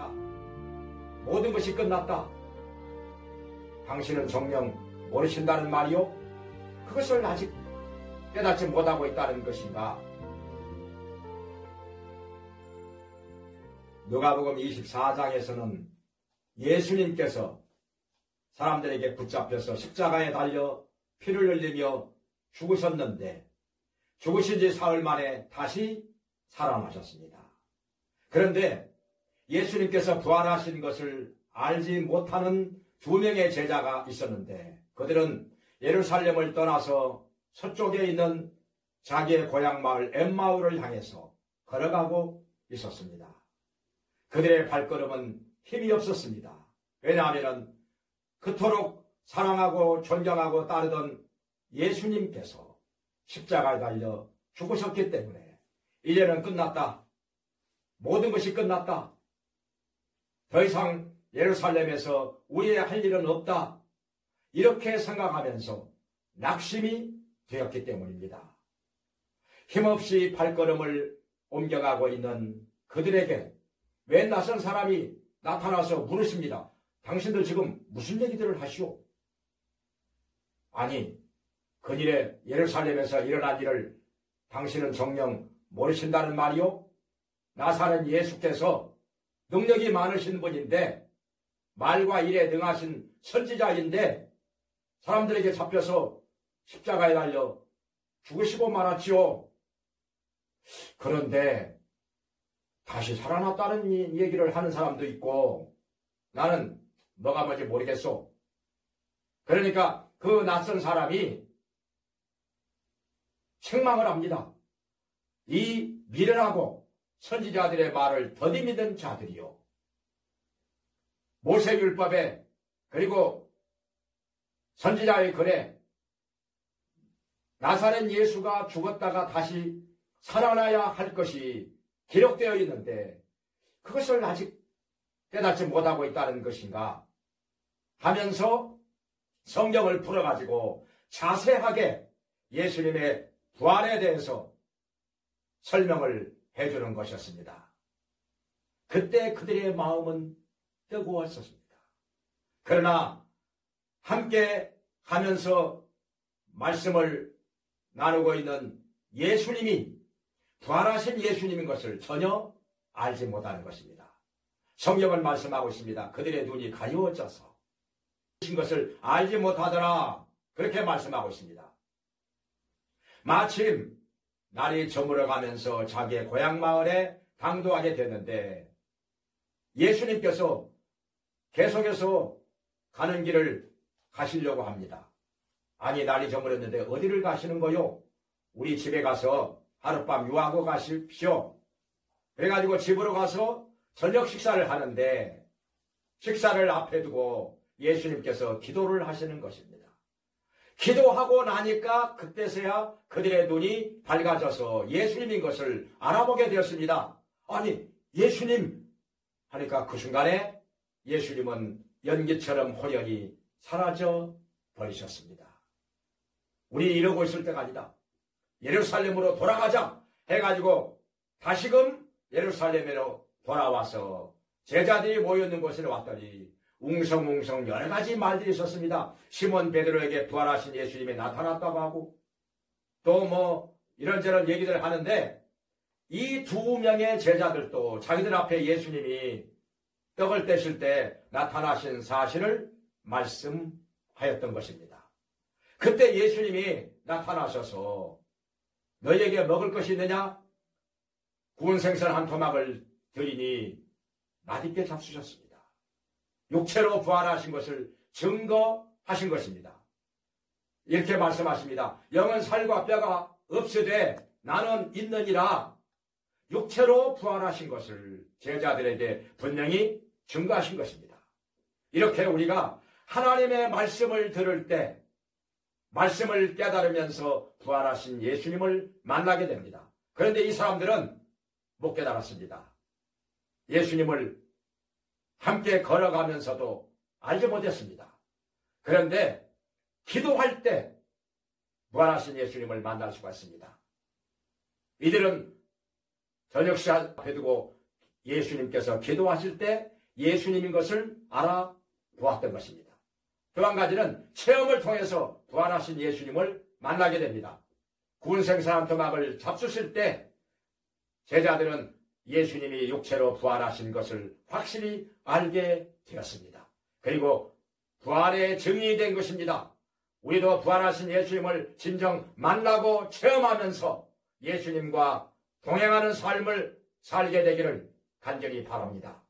끝났다. 모든 것이 끝났다. 당신은 정녕 모르신다는 말이요? 그것을 아직 깨닫지 못하고 있다는 것인가? 누가복음 24장에서는 예수님께서 사람들에게 붙잡혀서 십자가에 달려 피를 흘리며 죽으셨는데 죽으신 지 사흘 만에 다시 살아나셨습니다. 그런데 예수님께서 부활하신 것을 알지 못하는 2명의 제자가 있었는데 그들은 예루살렘을 떠나서 서쪽에 있는 자기의 고향 마을 엠마오를 향해서 걸어가고 있었습니다. 그들의 발걸음은 힘이 없었습니다. 왜냐하면 그토록 사랑하고 존경하고 따르던 예수님께서 십자가에 달려 죽으셨기 때문에 이제는 끝났다. 모든 것이 끝났다. 더 이상 예루살렘에서 우리의 할 일은 없다. 이렇게 생각하면서 낙심이 되었기 때문입니다. 힘없이 발걸음을 옮겨가고 있는 그들에게 웬 낯선 사람이 나타나서 물으십니다. 당신들 지금 무슨 얘기들을 하시오? 아니, 근일에 예루살렘에서 일어난 일을 당신은 정녕 모르신다는 말이오? 나사렛 예수께서 능력이 많으신 분인데 말과 일에 능하신 선지자인데 사람들에게 잡혀서 십자가에 달려 죽으시고 말았지요. 그런데 다시 살아났다는 얘기를 하는 사람도 있고 나는 뭐가 뭔지 모르겠소. 그러니까 그 낯선 사람이 책망을 합니다. 이 미련하고 선지자들의 말을 더디 믿은 자들이요. 모세율법에 그리고 선지자의 글에 나사렛 예수가 죽었다가 다시 살아나야 할 것이 기록되어 있는데 그것을 아직 깨닫지 못하고 있다는 것인가 하면서 성경을 풀어가지고 자세하게 예수님의 부활에 대해서 설명을 해주는 것이었습니다. 그때 그들의 마음은 뜨거웠었습니다. 그러나 함께 가면서 말씀을 나누고 있는 예수님이 부활하신 예수님인 것을 전혀 알지 못하는 것입니다. 성경은 말씀하고 있습니다. 그들의 눈이 가려워져서 신 것을 알지 못하더라. 그렇게 말씀하고 있습니다. 마침 날이 저물어가면서 자기의 고향 마을에 당도하게 됐는데 예수님께서 계속해서 가는 길을 가시려고 합니다. 아니 날이 저물었는데 어디를 가시는 거요? 우리 집에 가서 하룻밤 유하고 가십시오. 그래가지고 집으로 가서 저녁 식사를 하는데 식사를 앞에 두고 예수님께서 기도를 하시는 것입니다. 기도하고 나니까 그때서야 그들의 눈이 밝아져서 예수님인 것을 알아보게 되었습니다. 아니 예수님 하니까 그 순간에 예수님은 연기처럼 호련히 사라져 버리셨습니다. 우리 이러고 있을 때가 아니다. 예루살렘으로 돌아가자 해가지고 다시금 예루살렘으로 돌아와서 제자들이 모여있는 곳에 왔더니 웅성웅성 여러 가지 말들이 있었습니다. 시몬 베드로에게 부활하신 예수님이 나타났다고 하고 또 뭐 이런저런 얘기들 하는데 이 2명의 제자들도 자기들 앞에 예수님이 떡을 떼실 때 나타나신 사실을 말씀하였던 것입니다. 그때 예수님이 나타나셔서 너희에게 먹을 것이 있느냐? 구운 생선 한 토막을 드리니 맛있게 잡수셨습니다. 육체로 부활하신 것을 증거하신 것입니다. 이렇게 말씀하십니다. 영은 살과 뼈가 없으되 나는 있느니라. 육체로 부활하신 것을 제자들에게 분명히 증거하신 것입니다. 이렇게 우리가 하나님의 말씀을 들을 때 말씀을 깨달으면서 부활하신 예수님을 만나게 됩니다. 그런데 이 사람들은 못 깨달았습니다. 예수님을 함께 걸어가면서도 알지 못했습니다. 그런데 기도할 때 부활하신 예수님을 만날 수가 있습니다. 이들은 저녁 시간 앞에 두고 예수님께서 기도하실 때 예수님인 것을 알아보았던 것입니다. 또 한 가지는 체험을 통해서 부활하신 예수님을 만나게 됩니다. 군생사람 토막을 잡수실 때 제자들은 예수님이 육체로 부활하신 것을 확실히 알게 되었습니다. 그리고 부활의 증인이 된 것입니다. 우리도 부활하신 예수님을 진정 만나고 체험하면서 예수님과 동행하는 삶을 살게 되기를 간절히 바랍니다.